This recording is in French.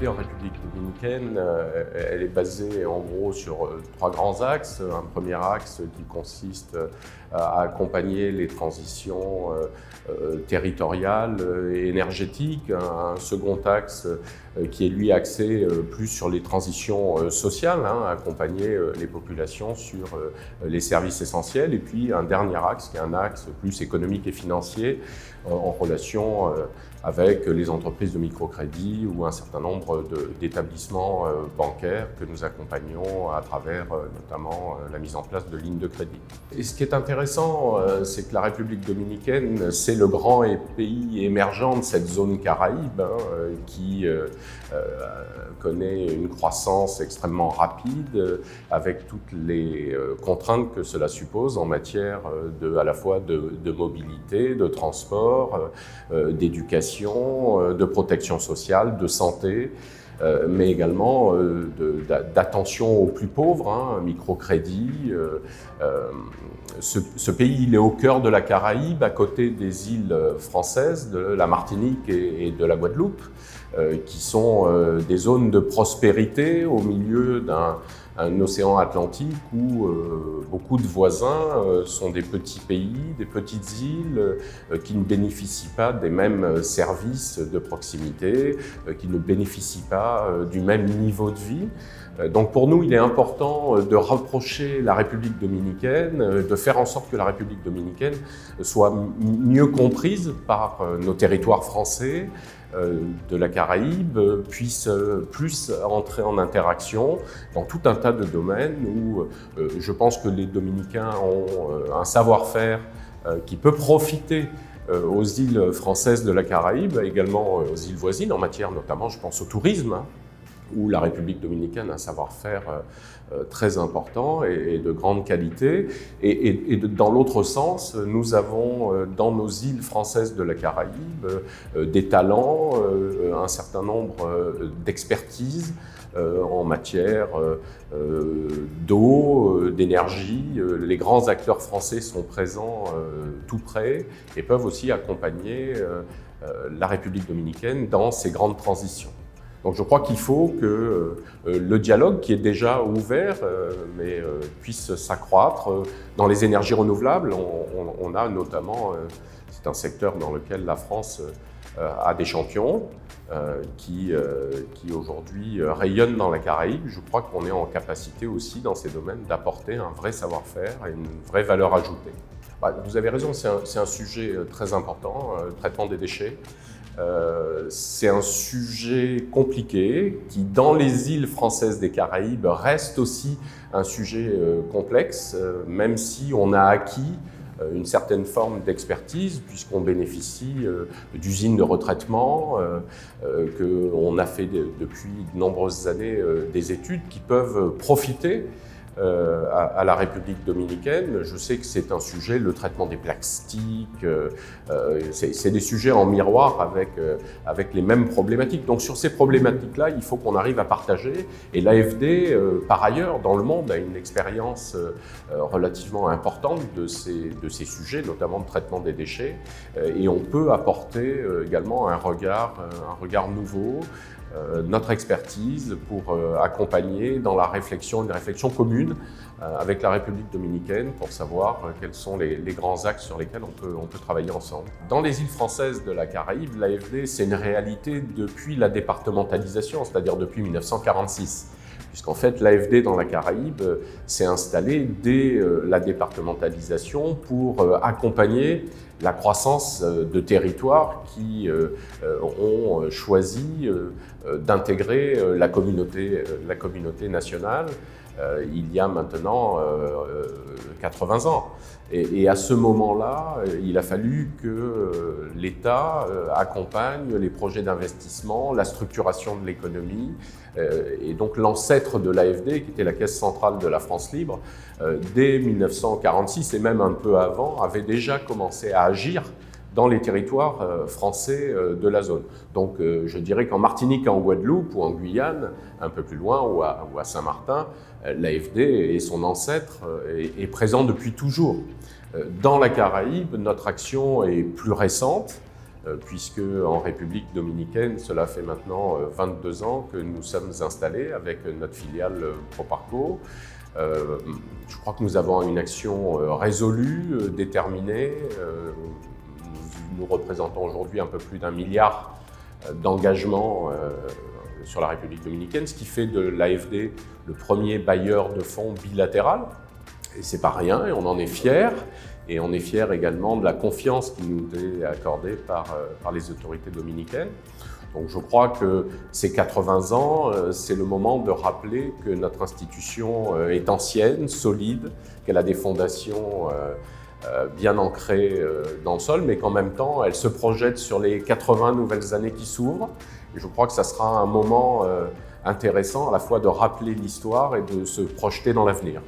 l'AFD en République dominicaine, elle est basée en gros sur trois grands axes. Un premier axe qui consiste à accompagner les transitions territoriales et énergétiques. Un second axe qui est lui axé plus sur les transitions sociales, accompagner les populations sur les services essentiels. Et puis un dernier axe qui est un axe plus économique et financier en relation avec les entreprises de microcrédit ou un certain nombre d'établissements bancaires que nous accompagnons à travers notamment la mise en place de lignes de crédit. Et ce qui est intéressant, c'est que la République dominicaine, c'est le grand pays émergent de cette zone Caraïbe qui connaît une croissance extrêmement rapide avec toutes les contraintes que cela suppose en matière à la fois de mobilité, de transport, d'éducation, de protection sociale, de santé, mais également d'attention aux plus pauvres, microcrédit. Ce pays, il est au cœur de la Caraïbe, à côté des îles françaises, de la Martinique et de la Guadeloupe, qui sont des zones de prospérité au milieu d'un océan Atlantique où beaucoup de voisins sont des petits pays, des petites îles qui ne bénéficient pas des mêmes services de proximité, qui ne bénéficient pas du même niveau de vie. Donc pour nous, il est important de rapprocher la République dominicaine, de faire en sorte que la République dominicaine soit mieux comprise par nos territoires français, de la Caraïbe, puisse plus entrer en interaction dans tout un tas de domaines où je pense que les Dominicains ont un savoir-faire qui peut profiter aux îles françaises de la Caraïbe, également aux îles voisines, en matière notamment, je pense au tourisme, où la République dominicaine a un savoir-faire très important et de grande qualité. Et dans l'autre sens, nous avons dans nos îles françaises de la Caraïbe des talents, un certain nombre d'expertises en matière d'eau, d'énergie. Les grands acteurs français sont présents tout près et peuvent aussi accompagner la République dominicaine dans ces grandes transitions. Donc je crois qu'il faut que le dialogue, qui est déjà ouvert, puisse s'accroître. Dans les énergies renouvelables, on a notamment, c'est un secteur dans lequel la France a des champions qui aujourd'hui rayonnent dans la Caraïbe. Je crois qu'on est en capacité aussi dans ces domaines d'apporter un vrai savoir-faire et une vraie valeur ajoutée. Vous avez raison, c'est un sujet très important, le traitement des déchets. C'est un sujet compliqué qui, dans les îles françaises des Caraïbes, reste aussi un sujet complexe, même si on a acquis une certaine forme d'expertise, puisqu'on bénéficie d'usines de retraitement, qu'on a fait depuis de nombreuses années des études qui peuvent profiter à la République dominicaine. Je sais que c'est un sujet, le traitement des plastiques, c'est des sujets en miroir avec les mêmes problématiques. Donc sur ces problématiques-là, il faut qu'on arrive à partager. Et l'AFD, par ailleurs, dans le monde, a une expérience relativement importante de ces sujets, notamment de traitement des déchets. Et on peut apporter également un regard nouveau, notre expertise pour accompagner dans la réflexion, une réflexion commune avec la République dominicaine pour savoir quels sont les grands axes sur lesquels on peut travailler ensemble. Dans les îles françaises de la Caraïbe, l'AFD, c'est une réalité depuis la départementalisation, c'est-à-dire depuis 1946. Puisqu'en fait, l'AFD dans la Caraïbe s'est installée dès la départementalisation pour accompagner la croissance de territoires qui ont choisi d'intégrer la communauté nationale il y a maintenant 80 ans. Et à ce moment-là, il a fallu que l'État accompagne les projets d'investissement, la structuration de l'économie. Et donc l'ancêtre de l'AFD, qui était la Caisse centrale de la France libre, dès 1946 et même un peu avant, avait déjà commencé à agir dans les territoires français de la zone. Donc je dirais qu'en Martinique, en Guadeloupe ou en Guyane, un peu plus loin, ou à Saint-Martin, l'AFD et son ancêtre est présent depuis toujours. Dans la Caraïbe, notre action est plus récente. puisque en République dominicaine, cela fait maintenant 22 ans que nous sommes installés avec notre filiale Proparco. Je crois que nous avons une action résolue, déterminée. Nous représentons aujourd'hui un peu plus d'1 milliard d'engagements sur la République dominicaine, ce qui fait de l'AFD le premier bailleur de fonds bilatéral. Et c'est pas rien, et on en est fiers. Et on est fiers également de la confiance qui nous est accordée par les autorités dominicaines. Donc je crois que ces 80 ans, c'est le moment de rappeler que notre institution est ancienne, solide, qu'elle a des fondations bien ancrées dans le sol, mais qu'en même temps, elle se projette sur les 80 nouvelles années qui s'ouvrent. Et je crois que ça sera un moment intéressant à la fois de rappeler l'histoire et de se projeter dans l'avenir.